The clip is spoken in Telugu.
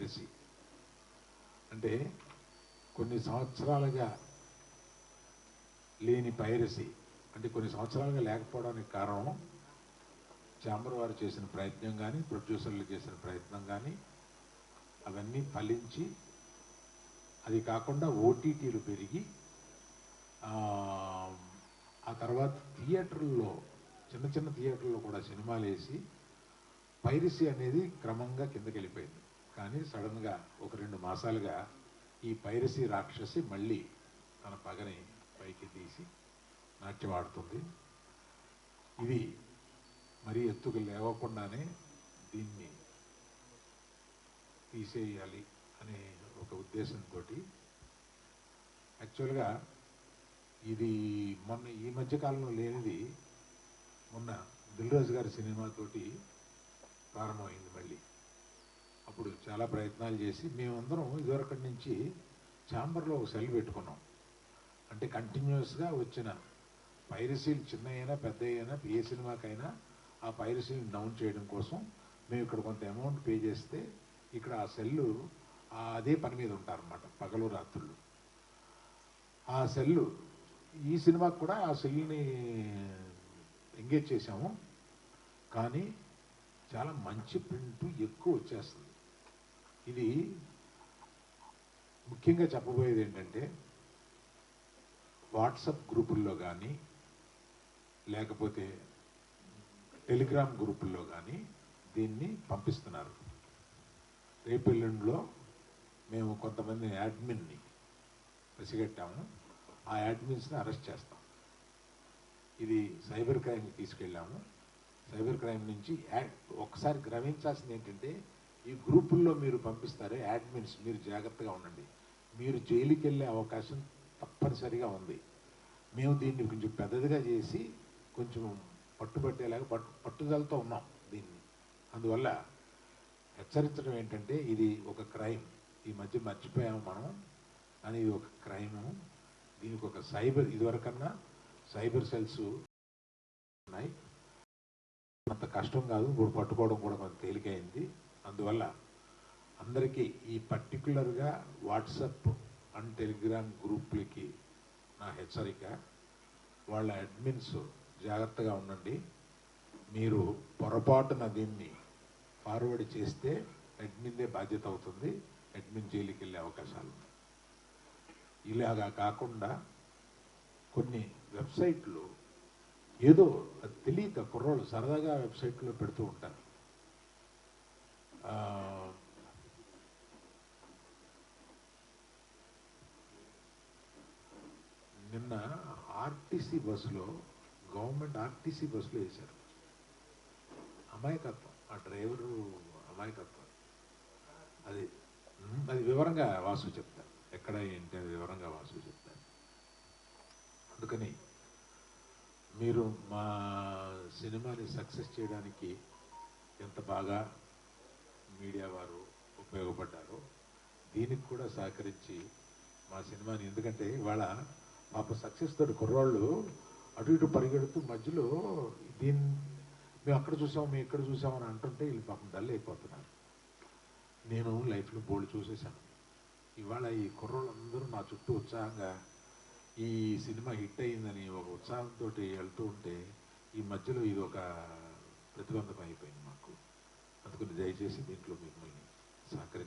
పైరసీ. అంటే కొన్ని సంవత్సరాలుగా లేని పైరసీ, అంటే కొన్ని సంవత్సరాలుగా లేకపోవడానికి కారణం ఛాంబర్ వారు చేసిన ప్రయత్నం కానీ, ప్రొడ్యూసర్లు చేసిన ప్రయత్నం కానీ, అవన్నీ ఫలించి, అది కాకుండా ఓటీటీలు పెరిగి, ఆ తర్వాత థియేటర్లలో, చిన్న చిన్న థియేటర్లో కూడా సినిమాలు వేసి పైరసీ అనేది క్రమంగా కిందకి వెళ్ళిపోయింది. కానీ సడన్గా ఒక 2 మాసాలుగా ఈ పైరసీ రాక్షసి మళ్ళీ తన పగని పైకి తీసి నాట్యమాడుతుంది. ఇది మరీ ఎత్తుకు లేవకుండానే దీన్ని తీసేయాలి అనే ఒక ఉద్దేశంతో యాక్చువల్గా ఇది మొన్న ఈ మధ్యకాలంలో లేనిది మొన్న దిల్రాజు గారి సినిమాతోటి ప్రారంభమైంది మళ్ళీ. అప్పుడు చాలా ప్రయత్నాలు చేసి మేమందరం ఇదివరకటి నుంచి ఛాంబర్లో ఒక సెల్ పెట్టుకున్నాం. అంటే కంటిన్యూస్గా వచ్చిన పైరసీలు చిన్న అయినా పెద్ద అయినా ఏ సినిమాకైనా ఆ పైరసీని డౌన్ చేయడం కోసం మేము ఇక్కడ కొంత అమౌంట్ పే చేస్తే ఇక్కడ ఆ సెల్లు అదే పని మీద ఉంటారన్నమాట, పగలు రాత్రులు. ఆ సెల్లు ఈ సినిమాకు కూడా ఆ సెల్ని ఎంగేజ్ చేశాము. కానీ చాలా మంచి ప్రింట్ ఎక్కువ వచ్చేస్తుంది. ఇది ముఖ్యంగా చెప్పబోయేది ఏంటంటే, వాట్సాప్ గ్రూపుల్లో కానీ లేకపోతే టెలిగ్రామ్ గ్రూపుల్లో కానీ దీన్ని పంపిస్తున్నారు. రేపు ఎల్లుండిలో మేము కొంతమంది యాడ్మిన్ని పసిగట్టాము. ఆ యాడ్మిన్స్ని అరెస్ట్ చేస్తాం. ఇది సైబర్ క్రైమ్కి తీసుకెళ్ళాము. సైబర్ క్రైమ్ నుంచి ఒకసారి గ్రహించాల్సింది ఏంటంటే, ఈ గ్రూపుల్లో మీరు పంపిస్తారే యాడ్మిన్స్, మీరు జాగ్రత్తగా ఉండండి. మీరు జైలుకి వెళ్ళే అవకాశం తప్పనిసరిగా ఉంది. మేము దీన్ని కొంచెం పెద్దదిగా చేసి కొంచెం పట్టుబట్టేలాగా పట్టుదలతో ఉన్నాం దీన్ని. అందువల్ల హెచ్చరించడం ఏంటంటే, ఇది ఒక క్రైమ్. ఈ మధ్య మర్చిపోయాము మనం, కానీ ఇది ఒక క్రైము. దీనికి ఒక సైబర్, ఇదివరకన్నా సైబర్ సెల్స్ ఉన్నాయి. అంత కష్టం కాదు, ఇప్పుడు పట్టుకోవడం కూడా కొంత తేలికైంది. అందువల్ల అందరికీ ఈ పర్టికులర్గా వాట్సాప్ అండ్ టెలిగ్రామ్ గ్రూపులకి నా హెచ్చరిక, వాళ్ళ అడ్మిన్స్ జాగ్రత్తగా ఉండండి. మీరు పొరపాటున దీన్ని ఫార్వర్డ్ చేస్తే అడ్మిన్దే బాధ్యత అవుతుంది. అడ్మిన్ జైలుకి వెళ్ళే అవకాశాలు ఉన్నాయి. ఇలాగా కాకుండా కొన్ని వెబ్సైట్లు ఏదో అది తెలియక కుర్రోళ్ళు సరదాగా వెబ్సైట్లో పెడుతూ ఉంటారు. నిన్న ఆర్టీసీ బస్సులో, గవర్నమెంట్ ఆర్టీసీ బస్సులో వేశారు. అమాయకత్వం, ఆ డ్రైవరు అమాయకత్వం. అది వివరంగా వాసు చెప్తారు, ఎక్కడ ఏంటి అది వివరంగా వాసు చెప్తారు. అందుకని మీరు మా సినిమాని సక్సెస్ చేయడానికి ఎంత బాగా మీడియా వారు ఉపయోగపడ్డారో దీనికి కూడా సహకరించి మా సినిమాని, ఎందుకంటే ఇవాళ పాప సక్సెస్ తోటి కుర్రాళ్ళు అటు ఇటు పరిగెడుతూ మధ్యలో దీన్ని మేము అక్కడ చూసాము, మేము ఇక్కడ చూసామని అంటుంటే వీళ్ళు పాపం డల్ అయిపోతున్నారు. నేను లైఫ్లో బోల్డ్ చూసేశాను. ఇవాళ ఈ కుర్రోళ్ళందరూ నా చుట్టూ ఉత్సాహంగా ఈ సినిమా హిట్ అయిందని ఒక ఉత్సాహంతో వెళ్తూ ఉంటే ఈ మధ్యలో ఇది ఒక ప్రతిబంధకం అయిపోయింది మాకు. అందుకని దయచేసి దీంట్లో మిమ్మల్ని సహకరించి